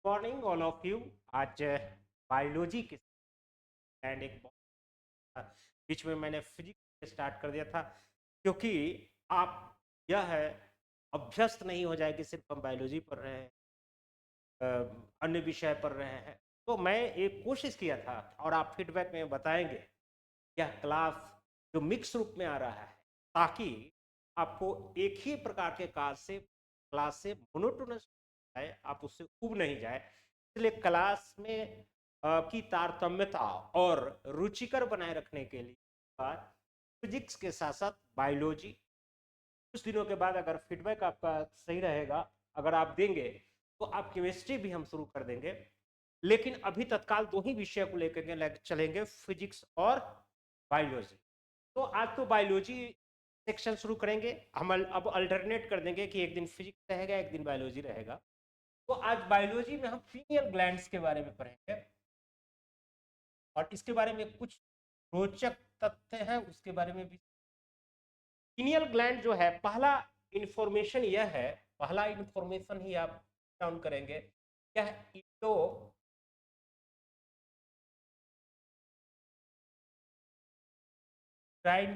Morning all of you. आज biology के and एक बीच में मैंने फिजिक्स स्टार्ट कर दिया था, क्योंकि आप यह है अभ्यस्त नहीं हो जाए कि सिर्फ हम बायोलॉजी पढ़ रहे हैं, अन्य विषय पढ़ रहे हैं। तो मैं एक कोशिश किया था और आप फीडबैक में बताएंगे यह क्लास जो मिक्स रूप में आ रहा है, ताकि आपको एक ही प्रकार के क्लास से मोनोटोनस जाए, आप उससे उब नहीं जाए। इसलिए क्लास में की तारतम्यता और रुचिकर बनाए रखने के लिए फिजिक्स के साथ साथ बायोलॉजी, कुछ दिनों के बाद अगर फीडबैक आपका सही रहेगा, अगर आप देंगे तो आप केमिस्ट्री भी हम शुरू कर देंगे। लेकिन अभी तत्काल दो ही विषय को लेकर चलेंगे, फिजिक्स और बायोलॉजी। तो आज तो बायोलॉजी सेक्शन शुरू करेंगे हम, अब अल्टरनेट कर देंगे कि एक दिन फिजिक्स रहेगा एक दिन बायोलॉजी रहेगा। तो आज बायोलॉजी में हम पीनियल ग्लैंड्स के बारे में पढ़ेंगे और इसके बारे में कुछ रोचक तथ्य हैं उसके बारे में भी। पीनियल ग्लैंड जो है, पहला इंफॉर्मेशन यह है, पहला इंफॉर्मेशन ही आप डाउन करेंगे, यह इंडोक्राइन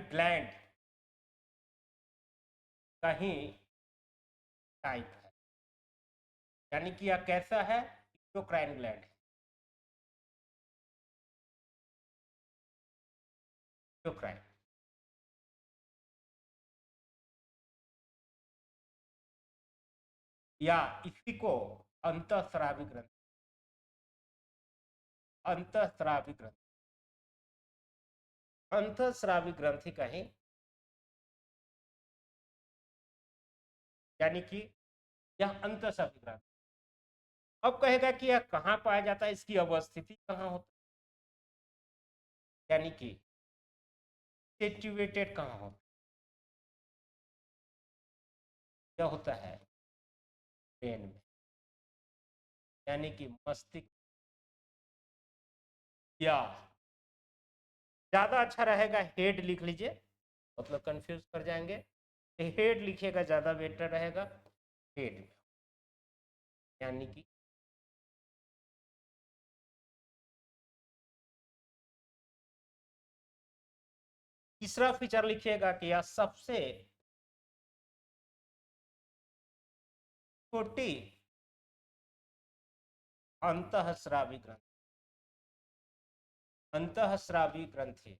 ग्लैंड का ही टाइप है। यानी कि यह कैसा है, इंडोक्राइन ग्लैंड है। इंडोक्राइन या इसी को अंतःस्रावी ग्रंथि, अंतःस्रावी ग्रंथि, अंतःस्रावी ग्रंथि का ही, यानी कि यह अंतःस्रावी ग्रंथि। अब कहेगा कि यह कहाँ पाया जाता है, इसकी अवस्थिति कहाँ होती है, यानी कि सिचुएटेड कहाँ होता है, यह होता है ब्रेन में, यानी कि मस्तिष्क। या ज्यादा अच्छा रहेगा हेड लिख लीजिए, मतलब कंफ्यूज कर जाएंगे, हेड लिखिएगा ज्यादा बेटर रहेगा। हेड में, यानी कि तीसरा फीचर लिखिएगा कि यह सबसे छोटी अंतःस्रावी ग्रंथि, अंतःस्रावी ग्रंथि,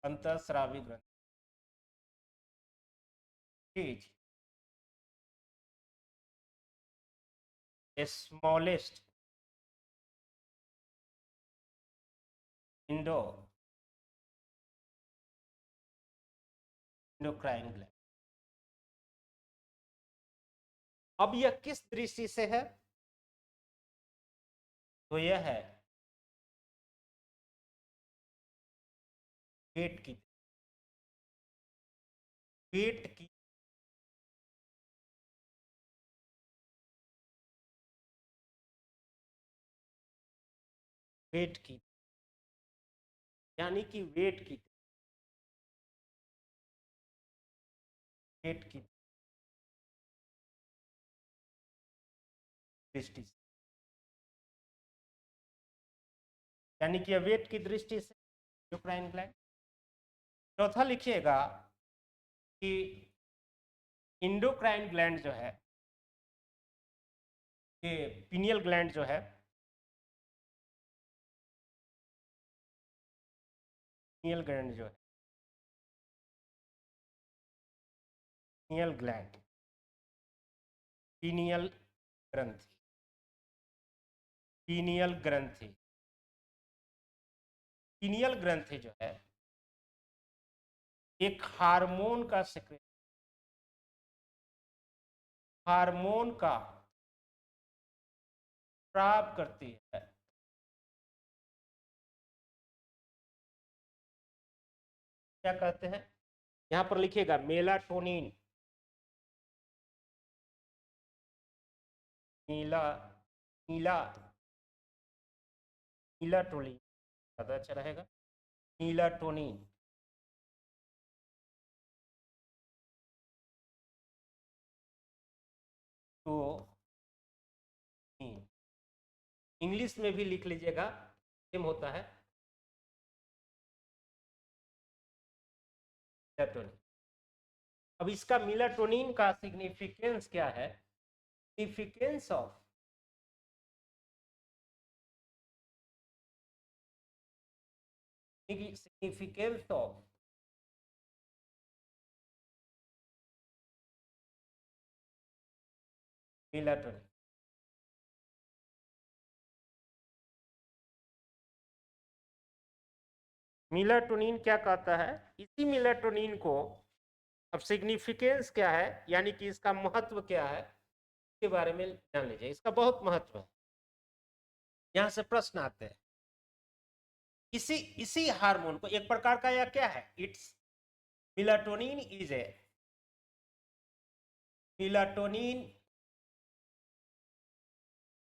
अंतःस्रावी ग्रंथि स्मॉलेस्ट इंडोक्राइन ग्लैंड। अब यह किस दृष्टि से है, तो यह है पेट की, पेट की, पेट की, यानी कि वेट की, पेट की दृष्टि से, यानी कि वेट की दृष्टि से इंडोक्राइन ग्लैंड। चौथा लिखिएगा कि इंडोक्राइन ग्लैंड जो है, ये पीनियल ग्लैंड जो है, पीनियल ग्लैंड जो है, पीनियल ग्लैंड, पीनियल ग्रंथि, पीनियल ग्रंथि, पीनियल ग्रंथि जो है एक हार्मोन का सिक्रेट, हार्मोन का स्राव करती है। क्या कहते हैं, यहां पर लिखिएगा मेलाटोनिन, नीला, नीला, नीलाटोनिन ज्यादा अच्छा रहेगा, नीलाटोनिन। तो इंग्लिश में भी लिख लीजिएगा, सेम होता है मेलाटोनिन। अब इसका मेलाटोनिन का सिग्निफिकेंस क्या है? Significance of significance of melatonin। Melatonin क्या कहता है? इसी मेलाटोनिन को, अब सिग्निफिकेंस क्या है यानी कि इसका महत्व क्या है, इसके बारे में जान लीजिए। इसका बहुत महत्व है, यहां से प्रश्न आते हैं। इसी इसी हार्मोन को, एक प्रकार का यह क्या है, it's melatonin is a melatonin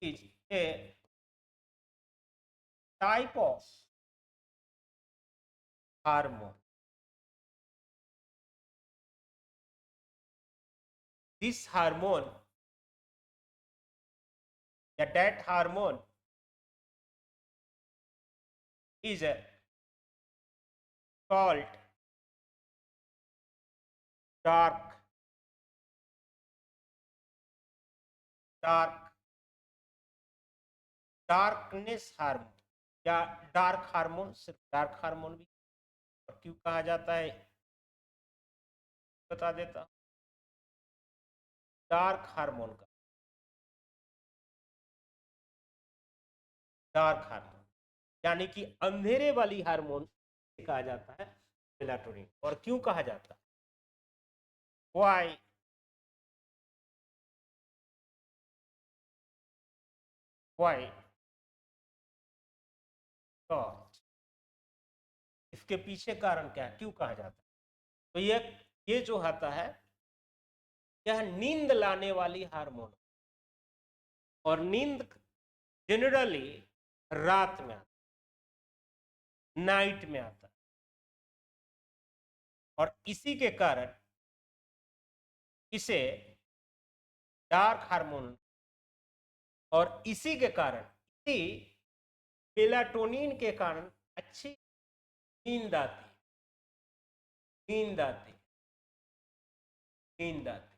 is a type of hormone। This hormone या that hormone is called darkness hormone या डार्क हार्मोन। सिर्फ डार्क हार्मोन भी और क्यों कहा जाता है बता देता। डार्क हार्मोन का, डार्क हार्मोन यानी कि अंधेरे वाली हार्मोन कहा जाता है मेलाटोनिन। और क्यों कहा जाता है? व्हाई? व्हाई? इसके पीछे कारण क्या है, क्यों कहा जाता है? तो ये जो आता है, यह नींद लाने वाली हार्मोन, और नींद जनरली रात में आता, नाइट में आता, और इसी के कारण इसे डार्क हार्मोन, और इसी के कारण, इसी मेलाटोनिन के कारण अच्छी नींद आती, नींद आती, नींद आती।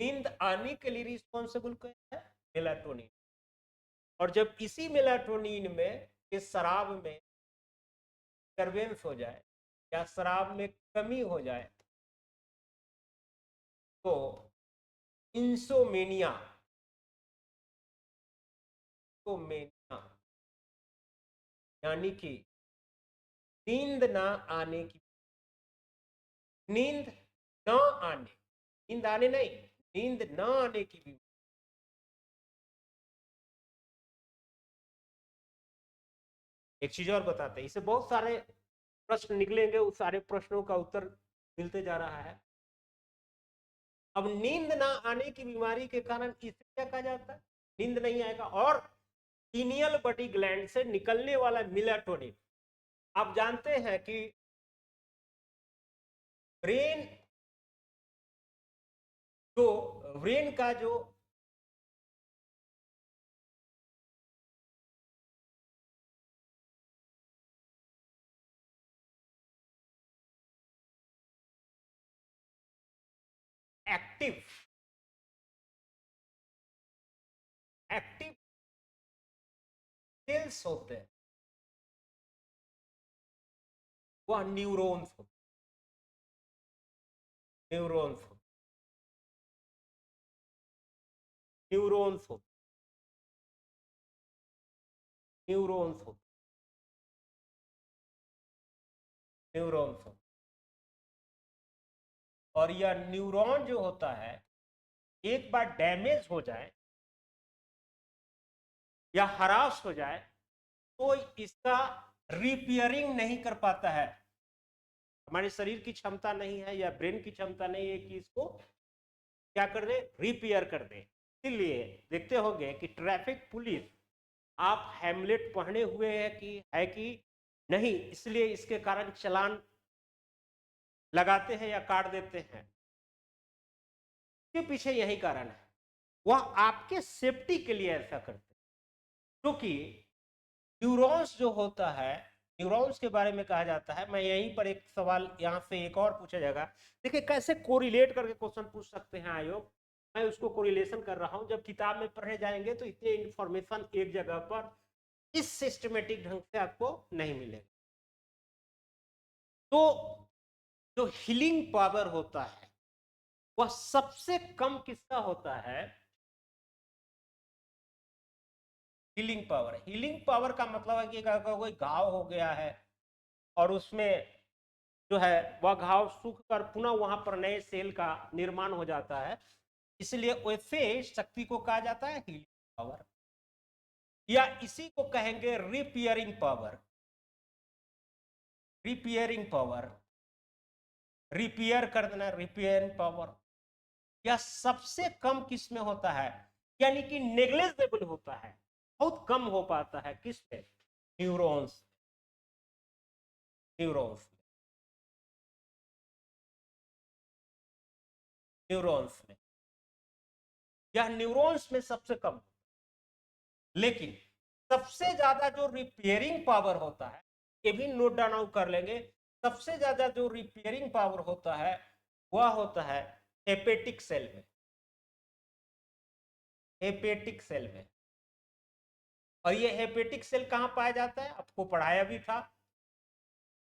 नींद आने के लिए रिस्पॉन्सिबल क्या है? मेलाटोनिन। और जब इसी मेलाटोनिन में, इस शराब में डिस्टरबेंस हो जाए या शराब में कमी हो जाए तो इंसोमेनिया, यानी कि नींद ना आने की, नींद न आने, नींद आने नहीं, नींद न आने की भी। एक चीज और बताते हैं, इसे बहुत सारे प्रश्न निकलेंगे, उस सारे प्रश्नों का उत्तर मिलते जा रहा है। अब नींद ना आने की बीमारी के कारण इसे क्या कहा जाता है? नींद नहीं आएगा। और पीनियल बॉडी ग्लैंड से निकलने वाला मेलाटोनिन, आप जानते हैं कि ब्रेन, जो ब्रेन का जो एक्टिव एक्टिव सेल्स होते हैं, वह न्यूरॉन्स होते, न्यूरॉन्स होते, न्यूरॉन्स होते, न्यूरॉन्स होते, न्यूरॉन्स होते। और यह न्यूरॉन जो होता है, एक बार डैमेज हो जाए या हरास हो जाए तो इसका रिपेयरिंग नहीं कर पाता है। हमारे शरीर की क्षमता नहीं है या ब्रेन की क्षमता नहीं है कि इसको क्या कर दे, रिपेयर कर दे। इसलिए देखते होंगे कि ट्रैफिक पुलिस, आप हैमलेट पढ़े हुए है कि नहीं, इसलिए इसके कारण चालान लगाते हैं या काट देते हैं, इसके पीछे यही कारण है, वह आपके सेफ्टी के लिए ऐसा करते हैं। क्योंकि न्यूरॉन्स जो होता है, न्यूरॉन्स के बारे में कहा जाता है, मैं यहीं पर एक सवाल यहाँ से एक और पूछा जाएगा। देखिए कैसे कोरिलेट करके क्वेश्चन पूछ सकते हैं आयोग, मैं उसको कोरिलेशन कर रहा हूं। जब किताब में पढ़ने जाएंगे तो इतने इंफॉर्मेशन एक जगह पर इस सिस्टमेटिक ढंग से आपको नहीं मिलेगा। तो जो हीलिंग पावर होता है वह सबसे कम किसका होता है? Healing power. हीलिंग पावर का मतलब है कि कोई घाव हो गया है और उसमें जो है वह घाव सूख कर पुनः वहां पर नए सेल का निर्माण हो जाता है, इसलिए वैसे शक्ति को कहा जाता है हीलिंग पावर, या इसी को कहेंगे repairing power. Repairing power, repair कर देना, रिपेयरिंग पावर। यह सबसे कम किस में होता है, यानी कि नेग्लेजेबल होता है, बहुत कम हो पाता है। किस पे? न्यूरॉन्स। न्यूरॉन्स न्यूरॉन्स में, यह न्यूरॉन्स में सबसे कम। लेकिन सबसे ज्यादा जो रिपेयरिंग पावर होता है, ये भी नोट डाउन कर लेंगे, सबसे ज्यादा जो रिपेयरिंग पावर होता है वह होता है हेपेटिक सेल में। हेपेटिक सेल में। और ये हेपेटिक सेल कहां पाया जाता है? आपको पढ़ाया भी था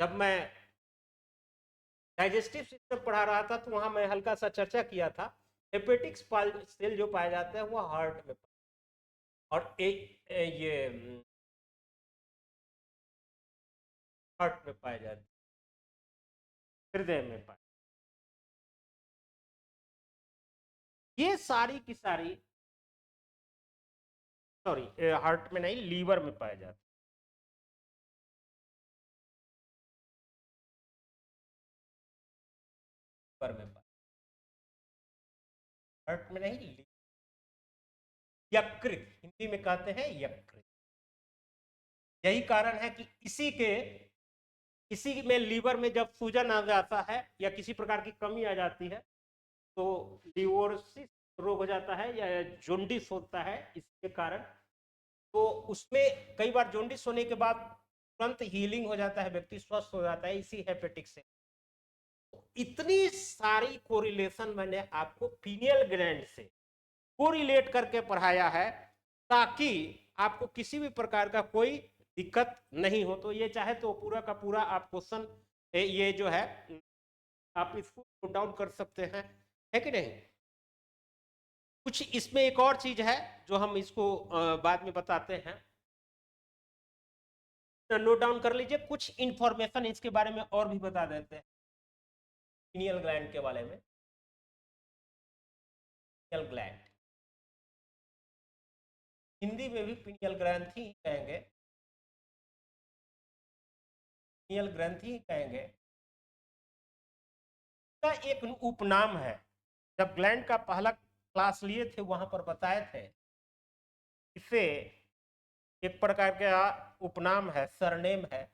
जब मैं डाइजेस्टिव सिस्टम पढ़ा रहा था, तो वहां मैं हल्का सा चर्चा किया था। हेपेटिक सेल जो पाया जाता है वह हार्ट में, और ये हार्ट में पाए जाते हैं, हृदय में पाए। ये सारी की सारी, सॉरी हार्ट में नहीं, लीवर में पाए जाते हैं। लीवर में पाए, हार्ट में नहीं, यकृत, हिंदी में कहते हैं यकृत। यही कारण है कि इसी में लीवर में जब सूजन आ जाता है या किसी प्रकार की कमी आ जाती है तो लिवोसिस रोग हो जाता है या जोंडिस होता है इसके कारण। तो उसमें कई बार जोंडिस होने के बाद तुरंत हीलिंग हो जाता है, व्यक्ति स्वस्थ हो जाता है, इसी हेपेटिक से। इतनी सारी कोरिलेशन मैंने आपको पीनियल ग्लैंड से कोरिलेट करके पढ़ाया है ताकि आपको किसी भी प्रकार का कोई दिक्कत नहीं हो। तो ये चाहे तो पूरा का पूरा आप क्वेश्चन ये जो है आप इसको नोट डाउन कर सकते हैं, है कि नहीं? कुछ इसमें एक और चीज है जो हम इसको बाद में बताते हैं, तो नोट डाउन कर लीजिए। कुछ इंफॉर्मेशन इसके बारे में और भी बता देते हैं पीनियल ग्लैंड के बारे में। पीनियल ग्लैंड, हिंदी में भी पीनियल ग्रंथि कहेंगे, पीनियल ग्रंथि कहेंगे का एक उपनाम है। जब ग्लैंड का पहला क्लास लिए थे वहां पर बताए थे, इसे एक प्रकार का उपनाम है, सरनेम है,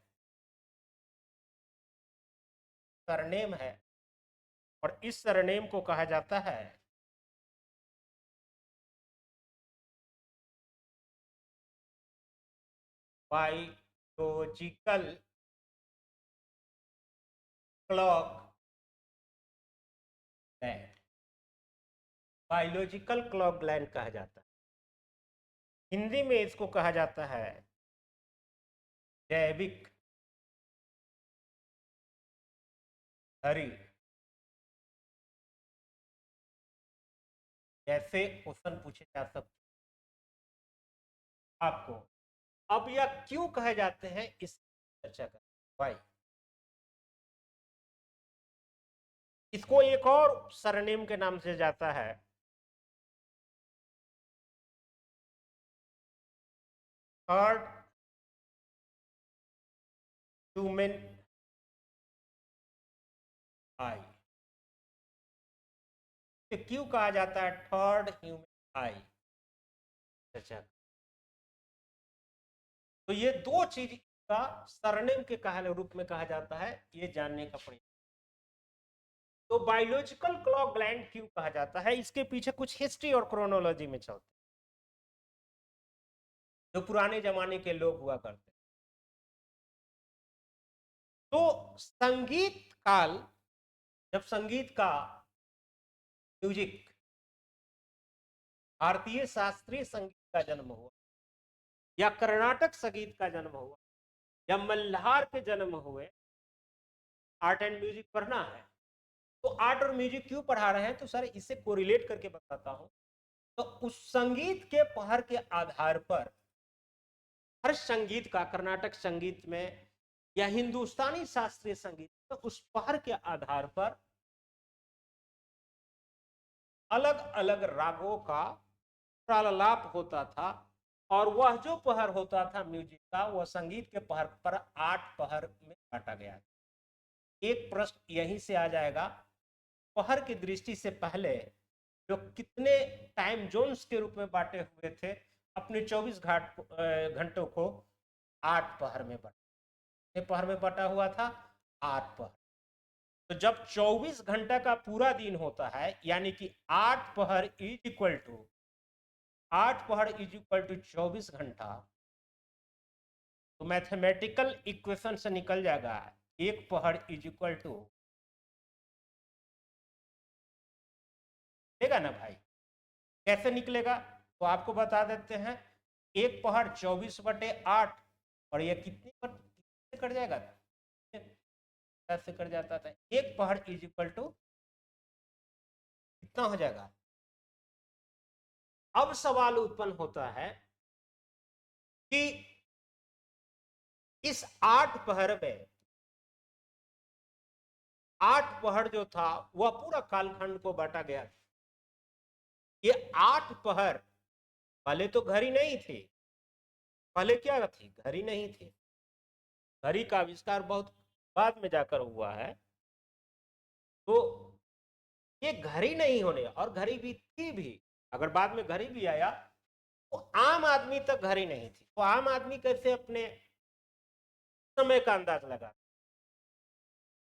सरनेम है। और इस सरनेम को कहा जाता है biological clock gland. Biological clock gland कहा जाता है। हिंदी में इसको कहा जाता है जैविक हरी। जैसे क्वेश्चन पूछे जा सकते आपको। अब यह क्यों कहे जाते हैं इस चर्चा कर भाई। इसको एक और सरनेम के नाम से जाता है, थर्ड ह्यूमन आई। तो क्यों कहा जाता है थर्ड ह्यूमन आई? अच्छा, तो ये दो चीज का सरनेम के रूप में कहा जाता है, ये जानने का प्रयास। तो बायोलॉजिकल क्लॉक ग्लैंड क्यों कहा जाता है, इसके पीछे कुछ हिस्ट्री और क्रोनोलॉजी में चलता है। जो पुराने जमाने के लोग हुआ करते। तो संगीत काल, जब संगीत का, म्यूजिक, भारतीय शास्त्रीय संगीत का जन्म हुआ, या कर्नाटक संगीत का जन्म हुआ, या मल्हार के जन्म हुए, आर्ट एंड म्यूजिक पढ़ना है। तो आर्ट और म्यूजिक क्यों पढ़ा रहे हैं, तो सर इससे कोरिलेट करके बताता हूं। तो उस संगीत के पहर के आधार पर, हर संगीत का, कर्नाटक संगीत में या हिंदुस्तानी शास्त्रीय संगीत में, उस पहर के आधार पर अलग अलग रागों का प्रालाप होता था। और वह जो पहर होता था म्यूजिक का, वह संगीत के पहर पर 8 पहर में बांटा गया। एक प्रश्न यहीं से आ जाएगा, पहर की दृष्टि से पहले जो कितने टाइम जोन्स के रूप में बांटे हुए थे, अपने 24 घंटों को 8 पहर में बांटा। कितने पहर में बांटा हुआ था? 8 पहर। तो जब 24 घंटा का पूरा दिन होता है, यानी कि 8 पहर इज इक्वल टू 24 घंटा, तो मैथमेटिकल इक्वेशन से निकल जाएगा एक पहर इज इक्वल टू, देगा ना भाई? कैसे निकलेगा? तो आपको बता देते हैं, एक पहर 24/8, और ये कितने कट जाएगा? कैसे कट जाता था? एक पहर इज इक्वल टू कितना हो जाएगा? अब सवाल उत्पन्न होता है कि इस 8 पहर में, 8 पहर जो था वह पूरा कालखंड को बांटा गया। ये 8 पहर, पहले तो घड़ी नहीं थी। पहले क्या थी? घड़ी नहीं थी। घड़ी का आविष्कार बहुत बाद में जाकर हुआ है। तो ये घड़ी नहीं होने, और घड़ी भी थी भी, अगर बाद में घड़ी भी आया, तो आम आदमी तक घड़ी नहीं थी। तो आम आदमी कैसे अपने समय का अंदाज लगा?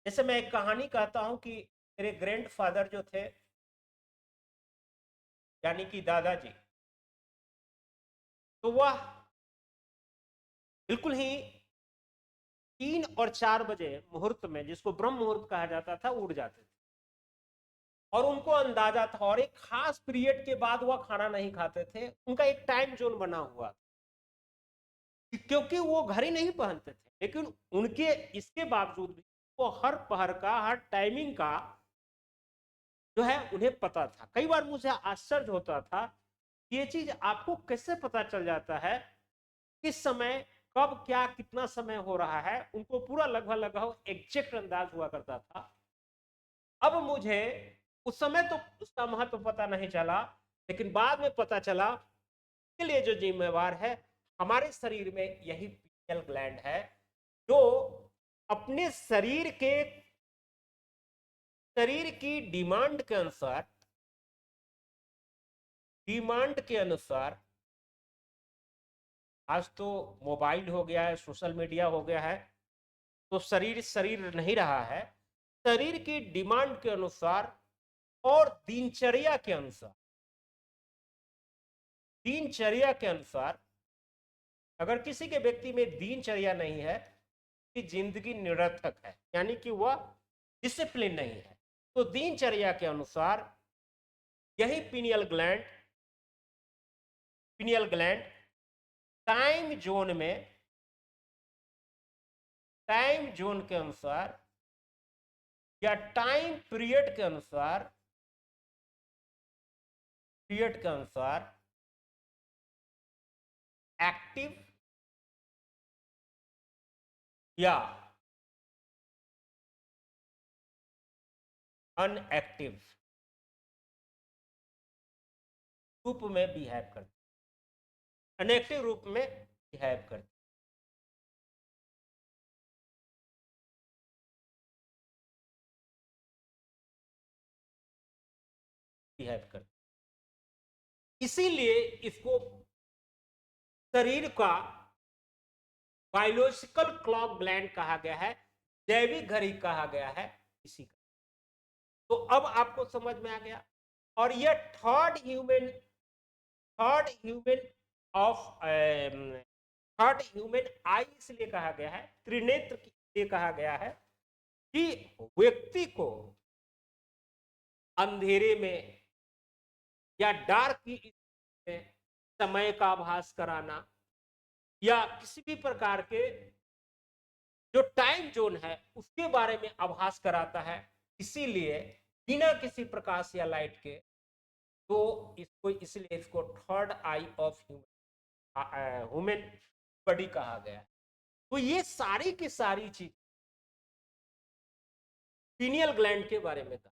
जैसे मैं एक कहानी कहता हूं कि मेरे ग्रैंडफादर जो थे, यानी कि दादाजी, तो वह बिल्कुल ही 3 और 4 बजे मुहूर्त में, जिसको ब्रह्म मुहूर्त कहा जाता था, उड़ जाते थे। और उनको अंदाजा था, और एक खास पीरियड के बाद वह खाना नहीं खाते थे। उनका एक टाइम जोन बना हुआ था, क्योंकि वो घड़ी नहीं पहनते थे। लेकिन उनके इसके बावजूद भी वो हर पहर का, हर टाइमिंग का जो है उन्हें पता था। कई बार मुझे आश्चर्य होता था, ये चीज आपको कैसे पता चल जाता है, किस समय, कब, क्या, कितना समय हो रहा है। उनको पूरा लगभग लगभग एग्जैक्ट अंदाज हुआ करता था। अब मुझे उस समय तो उसका महत्व पता नहीं चला, लेकिन बाद में पता चला, के लिए जो जिम्मेवार है हमारे शरीर में, यही पीनियल ग्लैंड है, जो अपने शरीर की डिमांड के अनुसार, आज तो मोबाइल हो गया है, सोशल मीडिया हो गया है, तो शरीर शरीर नहीं रहा है। शरीर की डिमांड के अनुसार और दिनचर्या के अनुसार, अगर किसी के व्यक्ति में दिनचर्या नहीं है, कि जिंदगी निरर्थक है, यानी कि वह डिसिप्लिन नहीं है। तो दिनचर्या के अनुसार यही पिनियल ग्लैंड टाइम जोन के अनुसार, या टाइम पीरियड के अनुसार, एक्टिव या अनएक्टिव रूप में बिहेव करती, अनएक्टिव रूप में बिहेव करती बिहेव करती इसीलिए इसको शरीर का बायोलॉजिकल क्लॉक ग्लैंड कहा गया है, जैविक घड़ी कहा गया है इसी का। तो अब आपको समझ में आ गया। और यह third human of third human आई इसलिए कहा गया है, त्रिनेत्र इसलिए कहा गया है कि व्यक्ति को अंधेरे में या डार्क की में समय का आभास कराना या किसी भी प्रकार के जो टाइम जोन है उसके बारे में आभास कराता है। इसीलिए बिना किसी प्रकाश या लाइट के, तो इसको इसलिए इसको third I of human body कहा गया है। तो ये सारी की सारी चीज पीनियल ग्लैंड के बारे में था।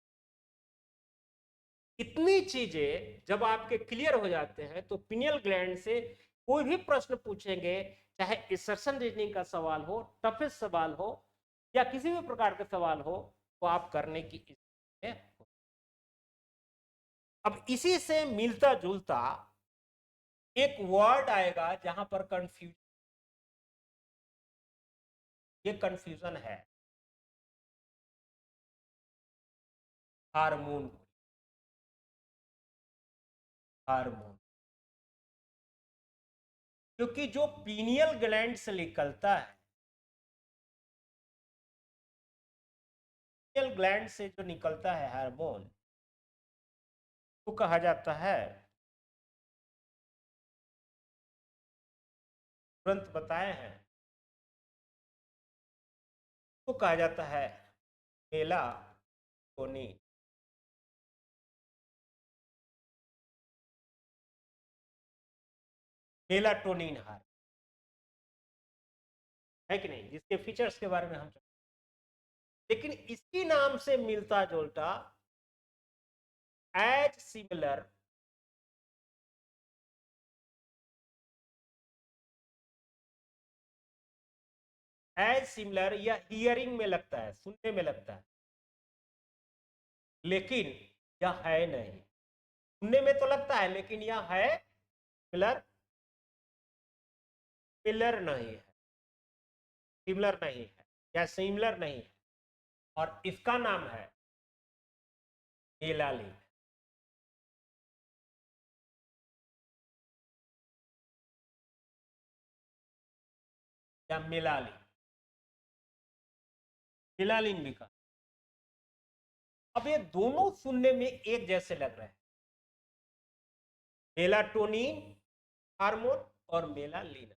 इतनी चीजें जब आपके क्लियर हो जाते हैं तो पीनियल ग्लैंड से कोई भी प्रश्न पूछेंगे, चाहे इंसर्शन रीजनिंग का सवाल हो, टफेस्ट सवाल हो या किसी भी प्रकार का सवाल हो, तो आप करने की स्थिति में हो। अब इसी से मिलता जुलता एक वर्ड आएगा जहां पर कंफ्यूजन, ये कंफ्यूजन है, हार्मोन। हार्मोन क्योंकि जो पीनियल ग्लैंड से निकलता है, पीनियल ग्लैंड से जो निकलता है हार्मोन, वो कहा जाता है, तुरंत बताए हैं, तो कहा जाता है मेलाटोनिन। मेलाटोनिन हार्मोन है कि नहीं, जिसके फीचर्स के बारे में हम, लेकिन इसकी नाम से मिलता जुलता एज सिमिलर, एज सिमिलर या हियरिंग में लगता है, सुनने में लगता है, लेकिन यह है नहीं। सुनने में तो लगता है लेकिन यह है सिमिलर, सिमिलर नहीं है, सिमिलर नहीं है या सिमिलर नहीं है, और इसका नाम है मेलानिन या मेलानिन, मेलानिन भी कहा। अब ये दोनों सुनने में एक जैसे लग रहे हैं, मेलाटोनिन हार्मोन और मेलानिन।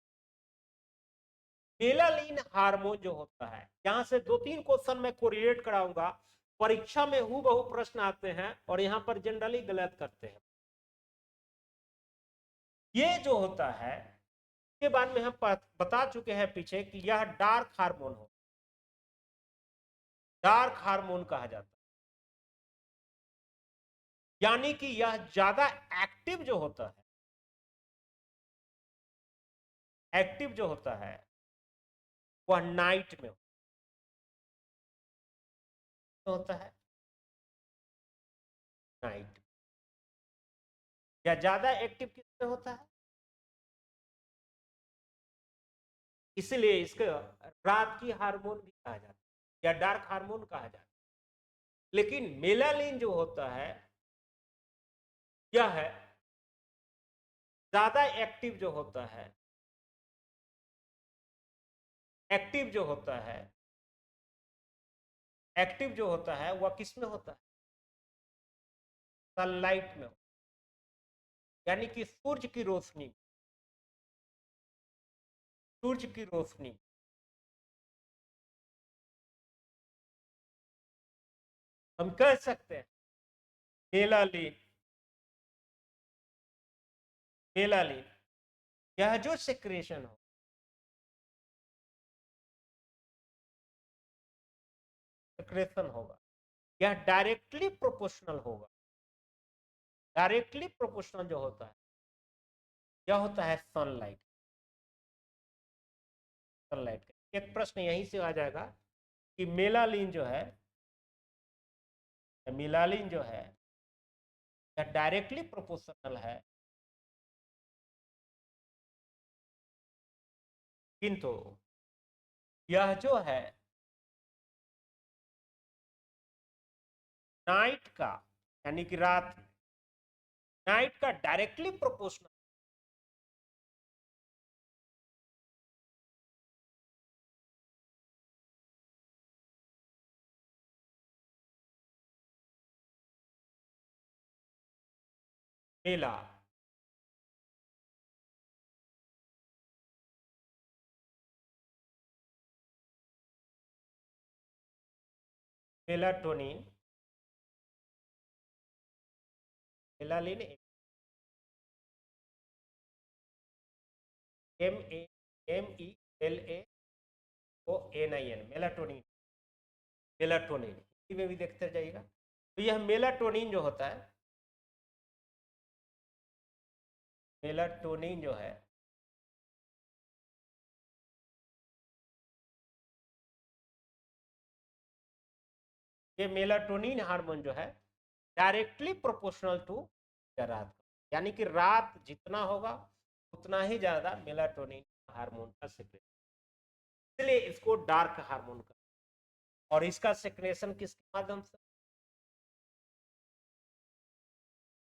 मेलानिन हार्मोन जो होता है, यहां से 2-3 क्वेश्चन मैं कोरिलेट कराऊंगा, परीक्षा में हूबहू प्रश्न आते हैं और यहां पर जनरली गलत करते हैं। ये जो होता है, के बाद में हम बता चुके हैं पीछे कि यह डार्क हार्मोन हो, डार्क हार्मोन कहा जाता है, यानी कि यह ज्यादा एक्टिव जो होता है, एक्टिव जो होता है वह नाइट में होता है, नाइट, या ज्यादा एक्टिव किसमें होता है, इसलिए इसको रात की हार्मोन भी कहा जाता है या डार्क हार्मोन कहा जाता है। लेकिन मेलानिन जो होता है, यह है ज्यादा एक्टिव जो होता है, एक्टिव जो होता है, एक्टिव जो होता है वह किस में होता है, सनलाइट में, यानी कि सूर्य की रोशनी, सूर्य की रोशनी। हम कह सकते हैं मेलानिन, मेलानिन यह जो सिक्रेशन हो, सिक्रेशन होगा, यह डायरेक्टली प्रोपोर्शनल होगा, डायरेक्टली प्रोपोर्शनल जो होता है यह होता है सनलाइट, सनलाइट का। एक प्रश्न यहीं से आ जाएगा कि मेलानिन जो है, मेलानिन जो है यह डायरेक्टली प्रोपोर्शनल है, किंतु यह जो है नाइट का, यानी कि रात, नाइट का डायरेक्टली प्रोपोर्शनल, मेला, melatonin, melanin, MELATONIN, melatonin, melatonin Hindi में भी देखते जाइएगा। तो यह मेलाटोनिन जो होता है, मेलाटोनिन जो है ये मेलाटोनिन हार्मोन जो है डायरेक्टली प्रोपोर्शनल टू रात, यानी कि रात जितना होगा उतना ही ज्यादा मेलाटोनिन हार्मोन का सिक्रेशन, इसलिए इसको डार्क हार्मोन का। और इसका सिक्रेशन किसके माध्यम से,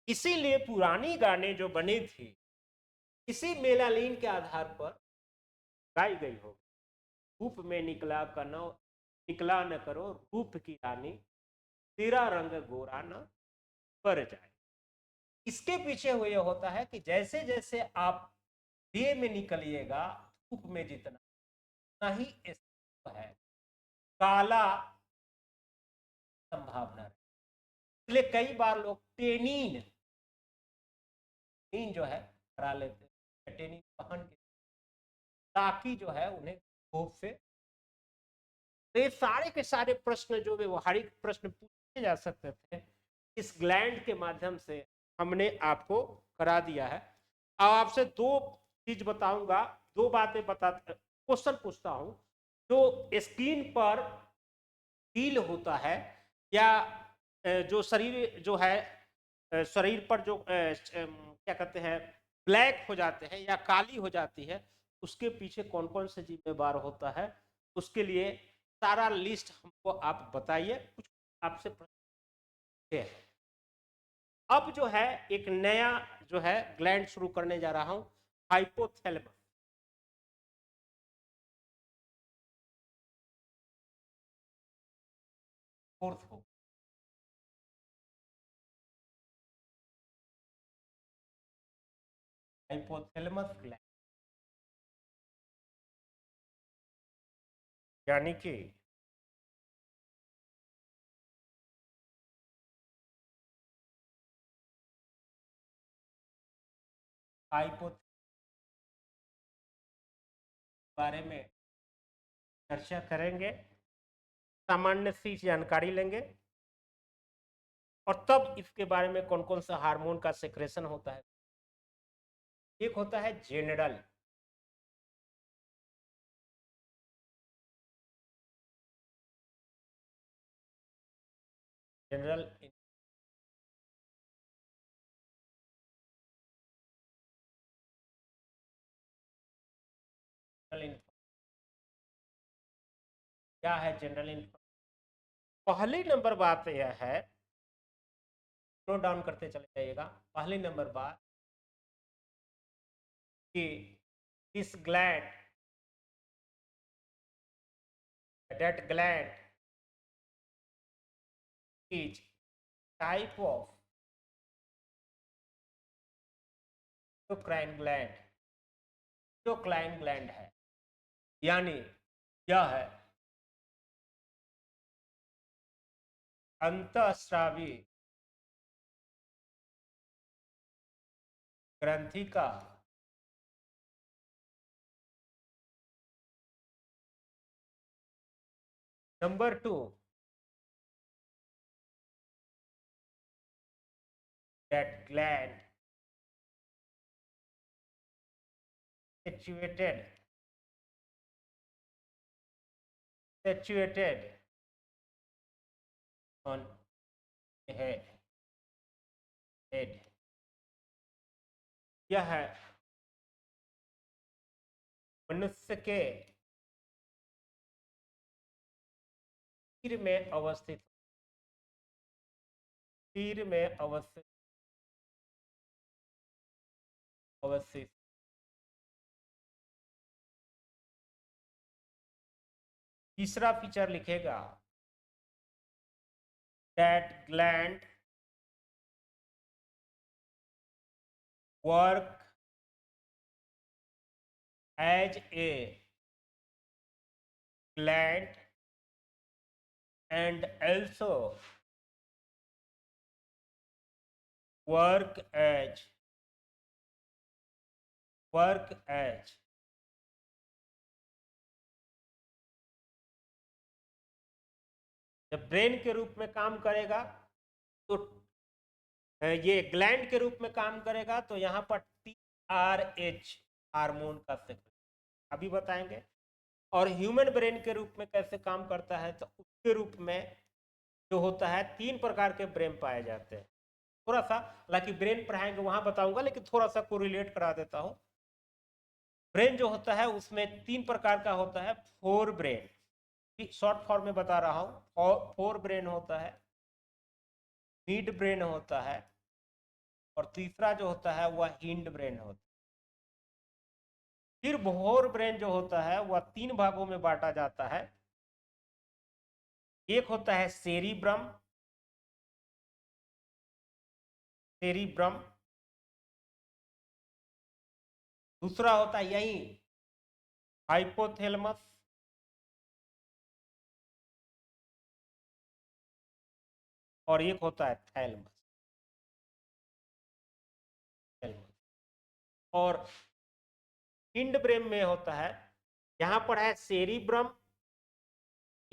इसीलिए पुरानी गाने जो बनी थी इसी मेलानिन के आधार पर गाई गई हो। रूप में निकला कनो, निकला न करो रूप की रानी, तेरा रंग गोरा न पर जाए। इसके पीछे हुए होता है कि जैसे जैसे आप डे में निकलिएगा, धूप में जितना उतना ही है काला संभावना। इसलिए कई बार लोग टेनिन जो है करा लेते हैं, टेनिन पहन के, ताकि जो है उन्हें धूप से। तो ये सारे के सारे प्रश्न जो व्यवहारिक प्रश्न पूछे जा सकते थे इस ग्लैंड के माध्यम से हमने आपको करा दिया है। अब आपसे दो चीज बताऊंगा, दो बातें बता, क्वेश्चन पूछता हूं। जो स्क्रीन पर फील होता है या जो शरीर जो है शरीर पर जो क्या कहते हैं ब्लैक हो जाते हैं या काली हो जाती है, उसके पीछे कौन कौन से जिम्मेवार होता है, उसके लिए सारा लिस्ट हमको आप बताइए। कुछ आपसे प्रश्न है। अब जो है एक नया जो है ग्लैंड शुरू करने जा रहा हूं, हाइपोथैलेमस। फोर्थ हो, हाइपोथैलेमस ग्लैंड, यानी कि हाइपोथैलेमस बारे में चर्चा करेंगे, सामान्य सी जानकारी लेंगे, और तब इसके बारे में कौन कौन सा हार्मोन का सेक्रेशन होता है। एक होता है जनरल, जनरल क्या है जनरल इन्फॉर्मेशन। पहली नंबर बात यह है, नोट डाउन करते चले जाइएगा। पहली नंबर बात कि इस gland, that gland is type of endocrine gland, endocrine gland है, यानी यह है अंतःस्रावी ग्रंथि का number two, that gland situated on head, head, यह है मनुष्य के सिर में अवस्थित, सिर में अवस्थित, अवस्थित। तीसरा फीचर लिखेगा, that gland work as a gland and also work as जब ब्रेन के रूप में काम करेगा तो ये ग्लैंड के रूप में काम करेगा, तो यहाँ पर TRH हार्मोन का सेक्रेशन अभी बताएंगे। और ह्यूमन ब्रेन के रूप में कैसे काम करता है, तो उसके रूप में जो होता है 3 प्रकार के ब्रेन पाए जाते हैं। थोड़ा सा, हालांकि ब्रेन पढ़ाएंगे वहां बताऊंगा, लेकिन थोड़ा सा कोरिलेट करा देता हूं। ब्रेन जो होता है उसमें 3 प्रकार का होता है। फोर ब्रेन, शॉर्ट फॉर्म में बता रहा हूं। फोर ब्रेन होता है, मिड ब्रेन होता है, और तीसरा जो होता है वह हिंड ब्रेन होता है। फिर फोर ब्रेन जो होता है वह 3 भागों में बांटा जाता है। एक होता है सेरिब्रम, दूसरा होता है यही हाइपोथैलेमस, और एक होता है थैलेमस। और हिंड ब्रेन में होता है, यहां पर है सेरिब्रम,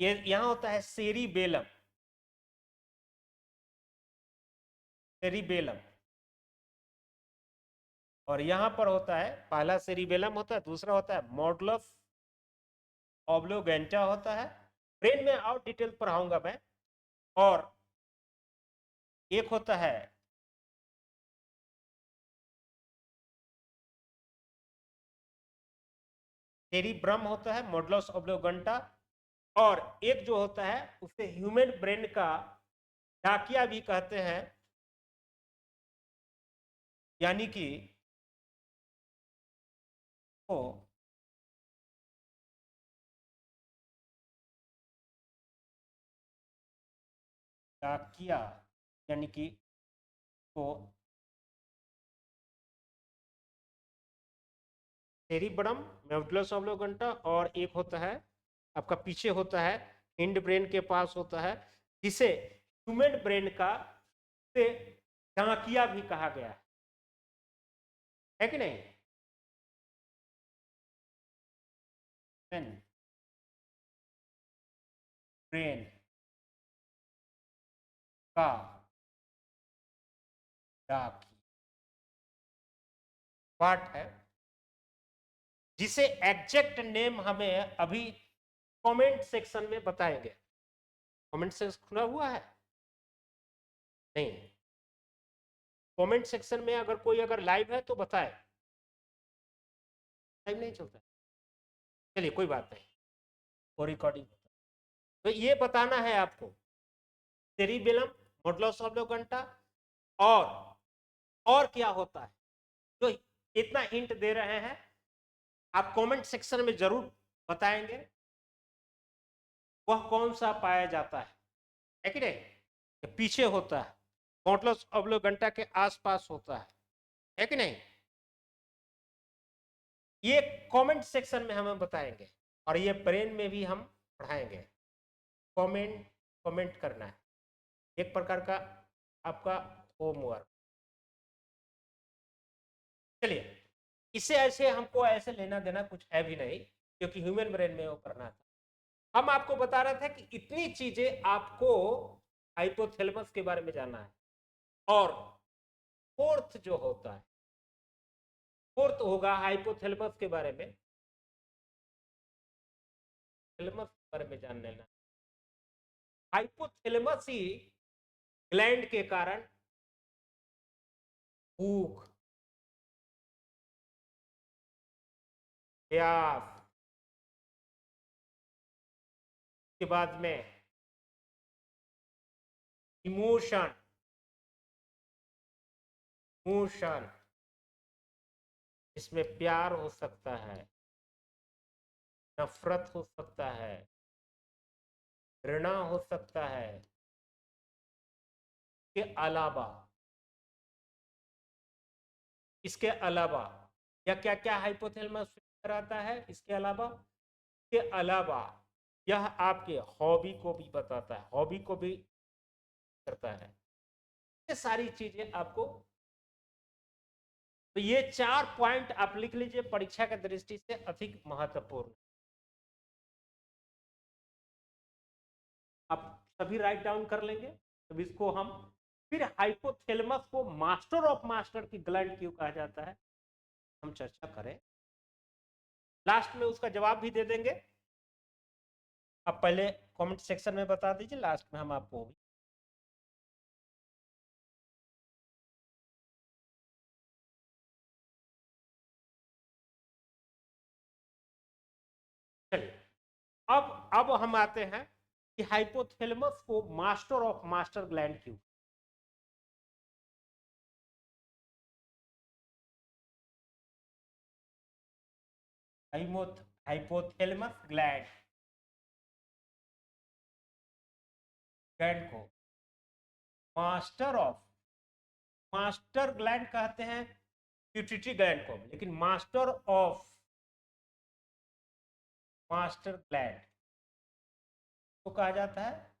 ये यहां होता है सेरिबेलम, और यहां पर होता है, पहला सेरिबेलम होता है, दूसरा होता है मॉडुलस ऑब्लोगेंटा होता है। ब्रेन में और डिटेल पढ़ाऊंगा मैं। और एक होता है सेरिब्रम होता है, मॉडुलस ऑब्लोगेंटा, और एक जो होता है उसे ह्यूमन ब्रेन का डाकिया भी कहते हैं, यानी कि वो डाकिया, यानी कि वो सेरिब्रम, मेडुलस ऑब्लोगेंटा, और एक होता है आपका पीछे होता है हिंड ब्रेन के पास होता है, जिसे ह्यूमन ब्रेन का से डाकिया भी कहा गया है कि नहीं? ब्रेन का डाकिया पार्ट है, जिसे एग्जैक्ट नेम हमें अभी कमेंट सेक्शन में बताएंगे। कमेंट सेक्शन खुला हुआ है? नहीं, कमेंट सेक्शन में अगर कोई अगर लाइव है तो बताए। लाइव नहीं चलता, चलिए कोई बात नहीं, वो रिकॉर्डिंग होता है। तो ये बताना है आपको सेरिबेलम, मॉडुलस ऑब्लोगेंटा, और और क्या होता है, तो इतना हिंट दे रहे हैं, आप कमेंट सेक्शन में जरूर बताएंगे वह कौन सा पाया जाता है कि नहीं? पीछे होता है, मॉडुलस ऑब्लोगेंटा के आसपास होता है कि नहीं? ये कमेंट सेक्शन में हमें बताएंगे, और ये ब्रेन में भी हम पढ़ाएंगे। कमेंट कमेंट करना है, एक प्रकार का आपका होमवर्क। चलिए, इससे ऐसे हमको ऐसे लेना देना कुछ है भी नहीं, क्योंकि ह्यूमन ब्रेन में वो करना था। हम आपको बता रहे थे कि इतनी चीजें आपको हाइपोथैलेमस के बारे में जानना है। और फोर्थ जो होता है, फोर्थ होगा हाइपोथैलेमस के बारे में, थैलेमस के बारे में जान लेना। हाइपोथैलेमस ही ग्लैंड के कारण भूख, प्यास, के बाद में इमोशन, इमोशन इसमें प्यार हो सकता है, नफरत हो सकता है, घृणा हो सकता है, के अलावा इसके अलावा या क्या क्या हाइपोथैलेमस कराता है, इसके अलावा यह आपके हॉबी को भी बताता है, हॉबी को भी करता है। ये सारी चीजें आपको, तो ये 4 पॉइंट आप लिख लीजिए, परीक्षा की दृष्टि से अधिक महत्वपूर्ण। आप सभी राइट डाउन कर लेंगे। तो इसको हम फिर हाइपोथैलेमस को मास्टर ऑफ मास्टर की ग्लैंड क्यों कहा जाता है हम चर्चा करें, लास्ट में उसका जवाब भी दे देंगे। आप पहले कमेंट सेक्शन में बता दीजिए, लास्ट में हम आपको भी। चलिए अब हम आते हैं कि हाइपोथैलेमस को मास्टर ऑफ मास्टर ग्लैंड क्यों। हाइपोथैलेमस ग्लैंड को मास्टर ग्लैंड कहते हैं पिट्यूटरी ग्लैंड को, लेकिन मास्टर ऑफ मास्टर ग्लैंड को कहा जाता है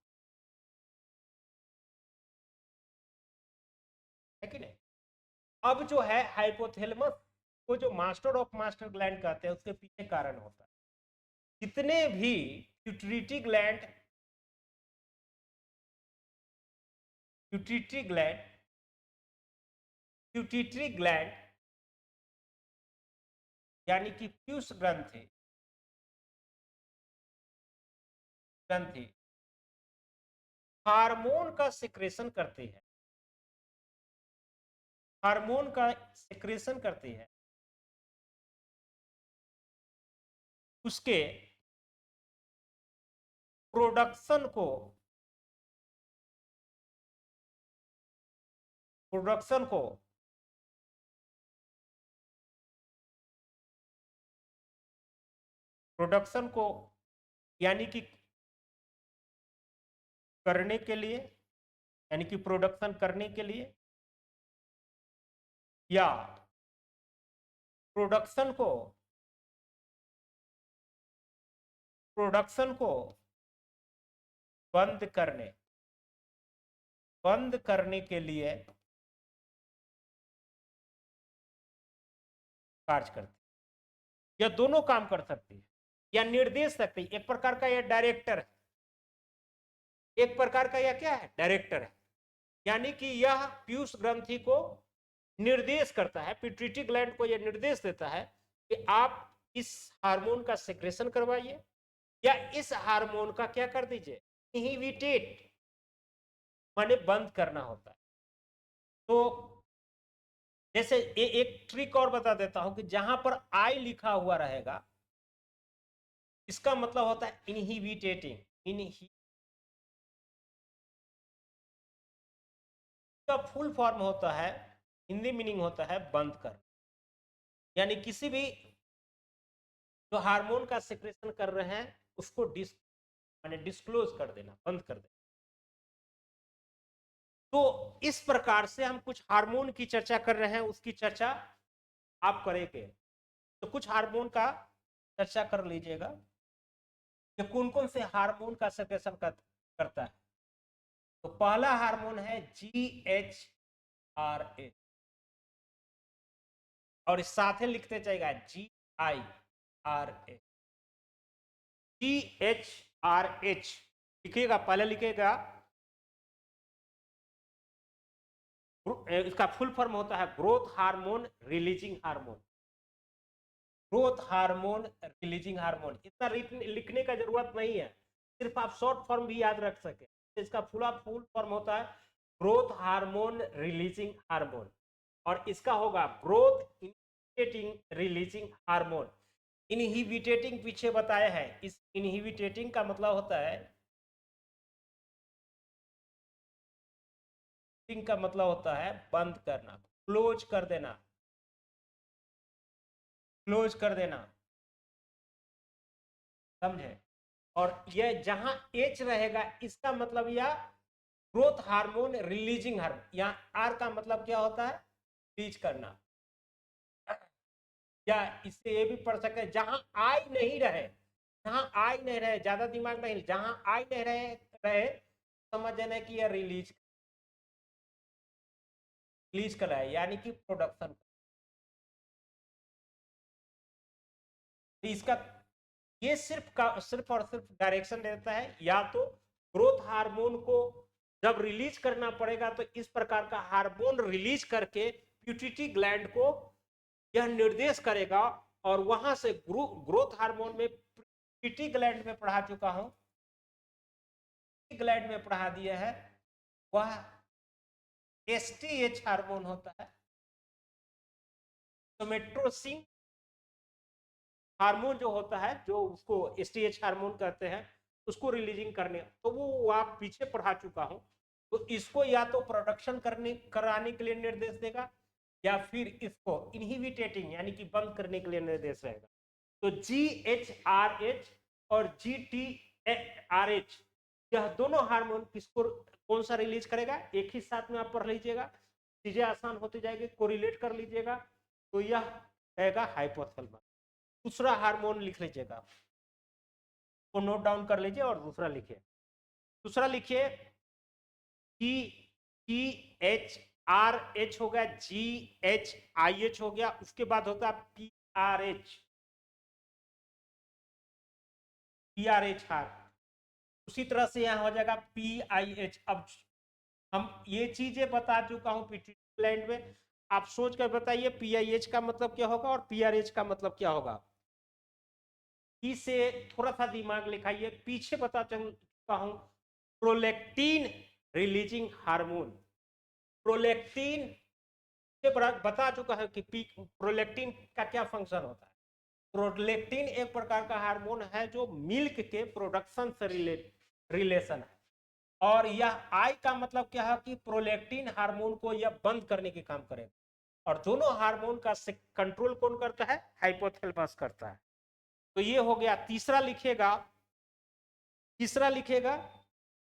कि नहीं। अब जो है हाइपोथैलेमस को जो मास्टर ऑफ मास्टर ग्लैंड कहते हैं, उसके पीछे कारण होता है, जितने भी पिट्यूटरी ग्लैंड यानी कि पीयूष ग्रंथि हार्मोन का सिक्रेशन करती है, हार्मोन का सिक्रेशन करती है, उसके प्रोडक्शन को यानी कि करने के लिए, यानी कि प्रोडक्शन करने के लिए, या प्रोडक्शन को बंद करने के लिए कार्य करती है, या दोनों काम कर सकती है, या निर्देश सकती है। एक प्रकार का यह डायरेक्टर है, एक प्रकार का यह क्या है, डायरेक्टर है, यानी कि यह पीयूष ग्रंथि को निर्देश करता है, पिट्यूटरी ग्लैंड को यह निर्देश देता है कि आप इस हार्मोन का सेक्रेशन करवाइए, या इस हार्मोन का क्या कर दीजिए, इनहिबिटेट माने बंद करना होता है। तो जैसे एक ट्रिक और बता देता हूं कि जहां पर आई लिखा हुआ रहेगा, इसका मतलब होता है इनहिबिटेटिंग, का फुल फॉर्म होता है, हिंदी मीनिंग होता है बंद कर, यानी किसी भी जो हार्मोन का सिक्रेशन कर रहे हैं उसको डिस्क्लोज कर देना, बंद कर देना। तो इस प्रकार से हम कुछ हार्मोन की चर्चा कर रहे हैं, उसकी चर्चा आप करेंगे। तो कुछ हार्मोन का चर्चा कर लीजिएगा कि कौन कौन से हार्मोन का सेक्रेशन करता है। तो पहला हार्मोन है GHRH, और इस साथ लिखते जाएगा GIRH, GHRH लिखिएगा, पहले लिखिएगा, इसका फुल फॉर्म होता है growth hormone releasing hormone, growth hormone releasing hormone. इतना लिखने का जरूरत नहीं है, सिर्फ आप शॉर्ट फॉर्म भी याद रख सके। इसका फुल फॉर्म होता है ग्रोथ हार्मोन रिलीजिंग हार्मोन, और इसका होगा ग्रोथ इनहिबिटिंग रिलीजिंग हार्मोन। इनहिबिटेटिंग पीछे बताया है, इस इनहिबिटेटिंग का मतलब होता है, का मतलब होता है बंद करना, क्लोज कर देना, क्लोज कर देना, समझे। और यह जहां H रहेगा इसका मतलब यह ग्रोथ हार्मोन रिलीजिंग हार्मोन, यहां R का मतलब क्या होता है, रिलीज करना। या इससे ये भी पढ़ सकते हैं जहां आई नहीं रहे, जहां आई नहीं रहे, ज्यादा दिमाग नहीं, जहां आई नहीं रहे समझ जाना कि यह रिलीज कर रहा है, यानी कि प्रोडक्शन। इसका ये सिर्फ और सिर्फ डायरेक्शन देता है, या तो ग्रोथ हार्मोन को जब रिलीज करना पड़ेगा तो इस प्रकार का हार्मोन रिलीज करके प्यूटिटी ग्लैंड को यह निर्देश करेगा, और वहां से ग्रोथ हार्मोन में प्यूटिटी ग्लैंड में पढ़ा चुका हूं, ग्लैंड में पढ़ा दिया है, वह एसटीएच हार्मोन होता है, सोमेट्रोसिन हार्मोन जो होता है, जो उसको एसटीएच हार्मोन कहते हैं, उसको रिलीजिंग करने, तो वो आप पीछे पढ़ा चुका हूं। तो इसको या तो प्रोडक्शन कराने के लिए निर्देश देगा, या फिर इसको इनहिबिटेटिंग यानी कि बंद करने के लिए निर्देश रहेगा। तो GHRH और GTRH यह दोनों हार्मोन किसको कौन सा रिलीज करेगा, एक ही साथ में आप पढ़ लीजिएगा, चीजें आसान होती जाएगी, कोरिलेट कर लीजिएगा। तो यह रहेगा हाइपोथैलेमस। दूसरा हार्मोन लिख लीजिएगा, को नोट डाउन कर लीजिए और दूसरा लिखिए। दूसरा लिखिए GHRH हो गया, GHIH हो गया, उसके बाद होता है PRH हार, उसी तरह से यहां हो जाएगा PIH। अब हम ये चीजें बता चुका हूं पिट्यूटरी ग्लैंड में, आप सोच कर बताइए PIH का मतलब क्या होगा और PRH का मतलब क्या होगा। पी से थोड़ा सा दिमाग लिखाइए, पीछे बता चुका हूं प्रोलेक्टिन रिलीजिंग हार्मोन, प्रोलेक्टिन से बता चुका है कि प्रोलेक्टिन का क्या फंक्शन होता है। प्रोलेक्टिन एक प्रकार का हार्मोन है जो मिल्क के प्रोडक्शन से रिलेशन है, और यह आई का मतलब क्या है कि प्रोलेक्टिन हार्मोन को यह बंद करने के काम करेगा, और दोनों हार्मोन का कंट्रोल कौन करता है, हाइपोथैलेमस करता है। तो ये हो गया। तीसरा लिखेगा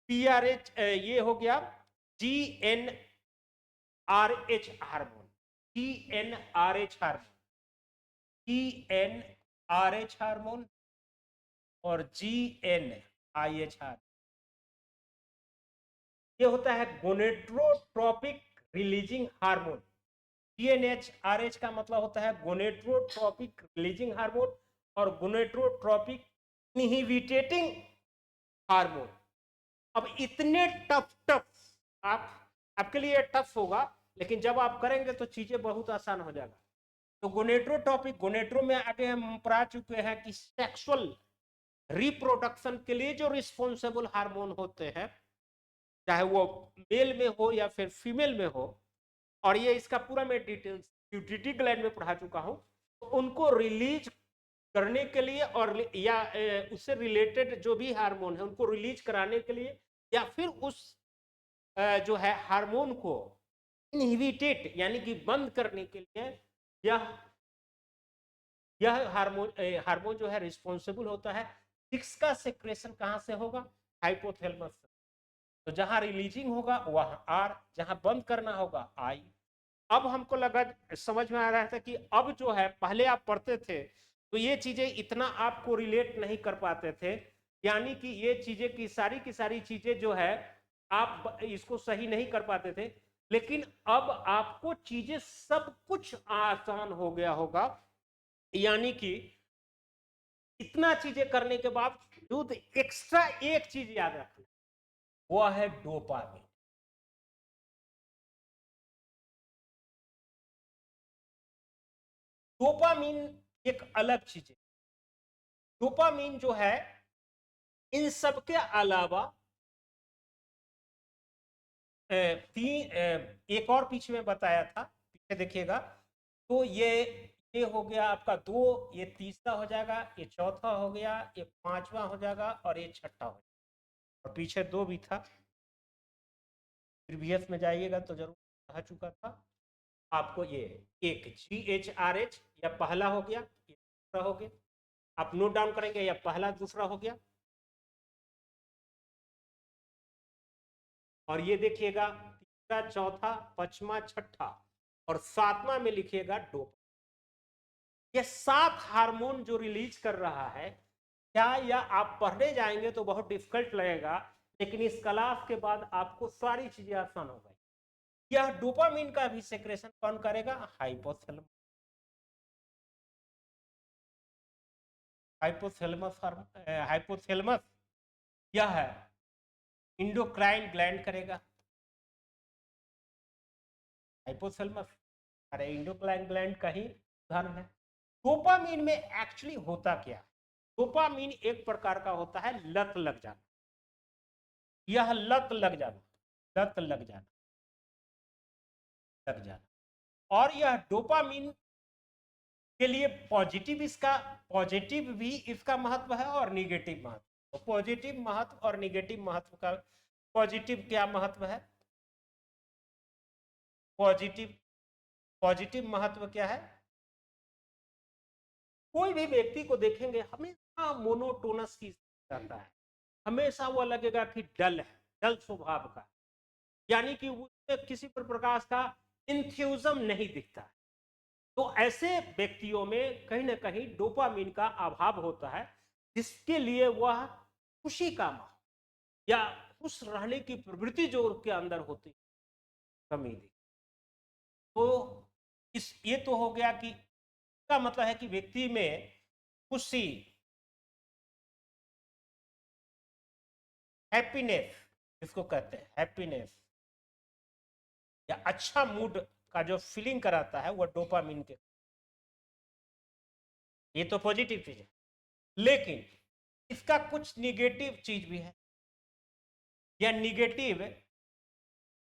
PRH, ये हो गया GnRH हार्मोन, GnRH हार्मोन और GnIH हार्मोन। ये होता है गोनेट्रोट्रोपिक रिलीजिंग हार्मोन। GnRH का मतलब होता है गोनेट्रोट्रोपिक रिलीजिंग हार्मोन और गोनेट्रोट्रोपिक इनहिबिटेटिंग हार्मोन। अब इतने टफ आप आपके लिए टफ होगा, लेकिन जब आप करेंगे तो चीजें बहुत आसान हो जाएगा। तो गोनेट्रोटॉपिक, गोनेट्रो में आगे हम पढ़ा चुके हैं कि सेक्सुअल रिप्रोडक्शन के लिए जो रिस्पॉन्सिबल हार्मोन होते हैं, चाहे वो मेल में हो या फिर फीमेल में हो, और ये इसका पूरा मैं डिटेल्स प्यूबिटी ग्लैंड में पढ़ा चुका हूं, तो उनको रिलीज करने के लिए और या उससे रिलेटेड जो भी हार्मोन है उनको रिलीज कराने के लिए, या फिर उस जो है हार्मोन को इनहिबिटेट यानी कि बंद करने के लिए, यह हार्मोन जो है रिस्पॉन्सिबल होता है। इसका सेक्रेशन कहां से होगा, हाइपोथैलेमस से। तो जहां रिलीजिंग होगा वहां आर, जहां बंद करना होगा आई। अब हमको लगा, समझ में आ रहा था कि अब जो है पहले आप पढ़ते थे तो ये चीजें इतना आपको रिलेट नहीं कर पाते थे, यानी कि ये चीजें की सारी चीजें जो है आप इसको सही नहीं कर पाते थे, लेकिन अब आपको चीजें सब कुछ आसान हो गया होगा। यानी कि इतना चीजें करने के बावजूद एक्स्ट्रा एक चीज याद रखना, वो है डोपामिन। डोपामिन एक अलग चीज है। डोपामिन जो है इन सब के अलावा एक और पीछे में बताया था, पीछे देखिएगा, तो ये हो गया आपका दो, ये तीसरा हो जाएगा, ये चौथा हो गया, ये पांचवा हो जाएगा और ये छठा हो जाएगा, और पीछे दो भी था, प्रीवियस में जाइएगा तो जरूर कहा चुका था आपको। ये एक GHRH या पहला हो गया, ये दूसरा हो गया, आप नोट डाउन करेंगे, या पहला दूसरा हो गया, और ये देखिएगा तीसरा चौथा पांचवा छठा और सातवां में लिखिएगा डोपामिन। ये 7 हार्मोन जो रिलीज कर रहा है, क्या यह आप पढ़ने जाएंगे तो बहुत डिफिकल्ट लगेगा, लेकिन इस क्लास के बाद आपको सारी चीजें आसान हो गई। यह डोपामिन का भी सेक्रेशन कौन करेगा? हाइपोथैलेमस। हाइपोथैलेमस हाइपोथैलेमस यह है इंडोक्राइन ग्लैंड करेगा। हाइपोथैलेमस अरे इंडोक्राइन ग्लैंड का ही उदाहरण है। डोपामिन में एक्चुअली होता क्या? डोपामिन एक प्रकार का होता है लत लग जाना। यह लत लग जाना, लत लग जाना, लग जाना। और यह डोपामिन के लिए पॉजिटिव, इसका पॉजिटिव भी इसका महत्व है और निगेटिव महत्व। तो पॉजिटिव महत्व और निगेटिव महत्व का, पॉजिटिव क्या महत्व है? पॉजिटिव, पॉजिटिव महत्व क्या है? कोई भी व्यक्ति को देखेंगे हमेशा मोनोटोनस की रहता है, हमेशा वो लगेगा कि डल है, डल स्वभाव का, यानी कि उसमें किसी प्रकार का इंथ्यूजम नहीं दिखता है। तो ऐसे व्यक्तियों में कहीं ना कहीं डोपामिन का अभाव होता है, जिसके लिए वह खुशी का माहौल या खुश रहने की प्रवृत्ति जो उसके अंदर होती है, कमी दी। तो इस ये तो हो गया कि का मतलब है कि व्यक्ति में खुशी, हैप्पीनेस इसको कहते हैं, हैप्पीनेस या अच्छा मूड का जो फीलिंग कराता है वह डोपामिन के, ये तो पॉजिटिव चीज है। लेकिन इसका कुछ निगेटिव चीज भी है, या निगेटिव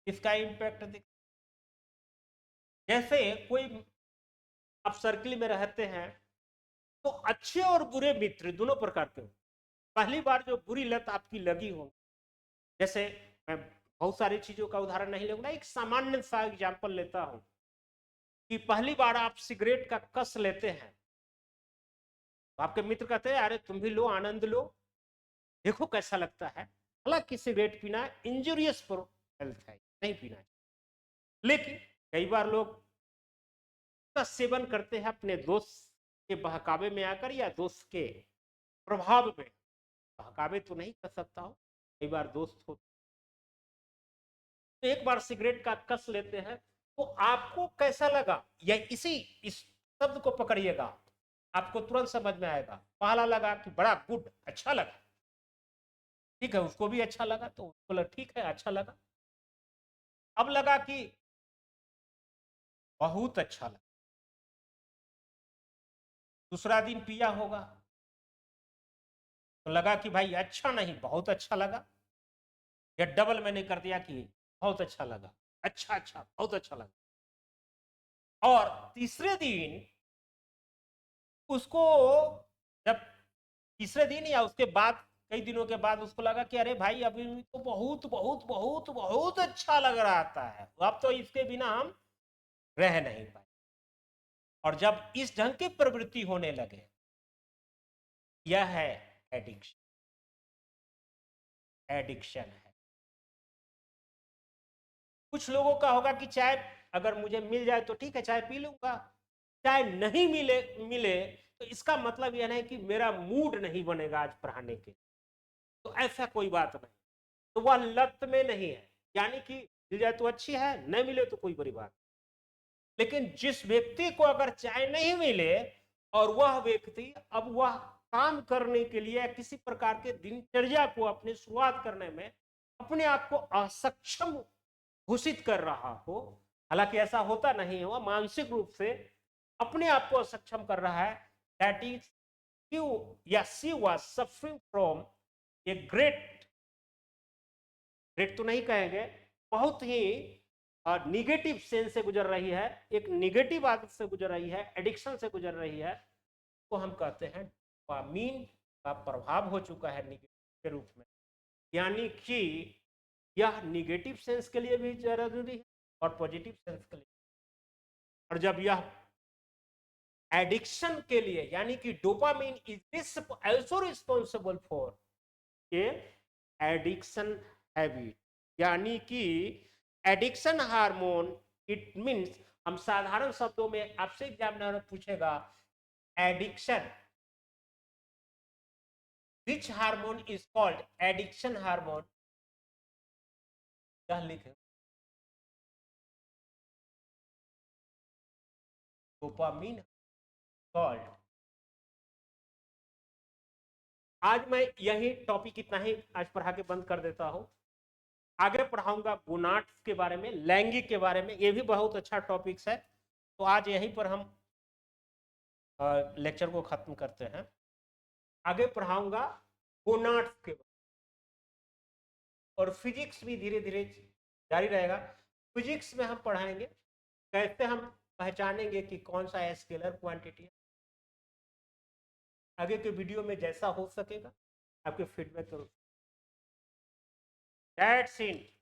इसका इम्पैक्ट दिख, जैसे कोई आप सर्किल में रहते हैं तो अच्छे और बुरे मित्र दोनों प्रकार के हो। पहली बार जो बुरी लत आपकी लगी हो, जैसे मैं बहुत सारी चीजों का उदाहरण नहीं लूंगा, एक सामान्य सा एग्जांपल लेता हूं कि पहली बार आप सिगरेट का कस लेते हैं तो आपके मित्र कहते हैं अरे तुम भी लो, आनंद लो, देखो कैसा लगता है। हालांकि सिगरेट पीना इंजुरियस फॉर हेल्थ है, नहीं पीना है। लेकिन कई बार लोग का सेवन करते हैं अपने दोस्त के बहकावे में आकर, या दोस्त के प्रभाव में, बहकावे तो नहीं कर सकता हूं, कई बार दोस्त हो तो एक बार सिगरेट का कस लेते हैं तो आपको कैसा लगा, या इस शब्द को पकड़िएगा, आपको तुरंत समझ में आएगा। पहला लगा कि बड़ा गुड, अच्छा लगा, ठीक है, उसको भी अच्छा लगा तो बोला ठीक है अच्छा लगा। अब लगा कि बहुत अच्छा लगा। दूसरा दिन पिया होगा तो लगा कि भाई अच्छा नहीं, बहुत अच्छा लगा, या डबल मैंने कर दिया कि बहुत अच्छा लगा, अच्छा अच्छा बहुत अच्छा लगा। और तीसरे दिन उसको, जब तीसरे दिन या उसके बाद कई दिनों के बाद उसको लगा कि अरे भाई अभी तो बहुत बहुत बहुत बहुत अच्छा लग रहा था है, अब तो इसके बिना हम रह नहीं पाए। और जब इस ढंग की प्रवृत्ति होने लगे, यह है एडिक्शन, एडिक्शन है। कुछ लोगों का होगा कि चाय अगर मुझे मिल जाए तो ठीक है चाय पी लूंगा, चाय नहीं मिले मिले तो इसका मतलब यह नहीं कि मेरा मूड नहीं बनेगा आज पढ़ाने के, तो ऐसा कोई बात नहीं। तो वह लत में नहीं है, यानी कि मिल जाए तो अच्छी है, नहीं मिले तो कोई बड़ी बात। लेकिन जिस व्यक्ति को अगर चाय नहीं मिले और वह व्यक्ति अब वह काम करने के लिए किसी प्रकार के दिनचर्या को अपनी शुरुआत करने में अपने आप को असक्षम घोषित कर रहा हो, हालांकि ऐसा होता नहीं है, वह मानसिक रूप से अपने आप को असक्षम कर रहा है, दैट इज यू या she was suffering from a great, great तो नहीं कहेंगे, बहुत ही निगेटिव सेंस से गुजर रही है, एक निगेटिव आदत से गुजर रही है, एडिक्शन से गुजर रही है, तो हम कहते हैं डोपामिन का प्रभाव हो चुका है निगेटिव के रूप में। यानी कि यह निगेटिव सेंस के लिए भी जरूरी है और पॉजिटिव सेंस के लिए। और जब यह एडिक्शन के लिए, यानी कि dopamine is also responsible for a addiction habit, यानी कि एडिक्शन हार्मोन, इट मींस, हम साधारण शब्दों में आपसे एग्जामिनर पूछेगा addiction, which hormone is called addiction hormone, यह लिखे डोपामिन कॉल्ड। आज मैं यही टॉपिक इतना ही आज पढ़ा के बंद कर देता हूं। आगे पढ़ाऊंगा गोनाड्स के बारे में, लैंगिक के बारे में, ये भी बहुत अच्छा टॉपिक्स है। तो आज यहीं पर हम लेक्चर को खत्म करते हैं। आगे पढ़ाऊंगा गोनाड्स के बारे में, और फिजिक्स भी धीरे धीरे जारी रहेगा। फिजिक्स में हम पढ़ाएंगे कैसे हम पहचानेंगे कि कौन सा स्केलर क्वांटिटी है। आगे के वीडियो में जैसा हो सकेगा आपके फीडबैक करो। That's it.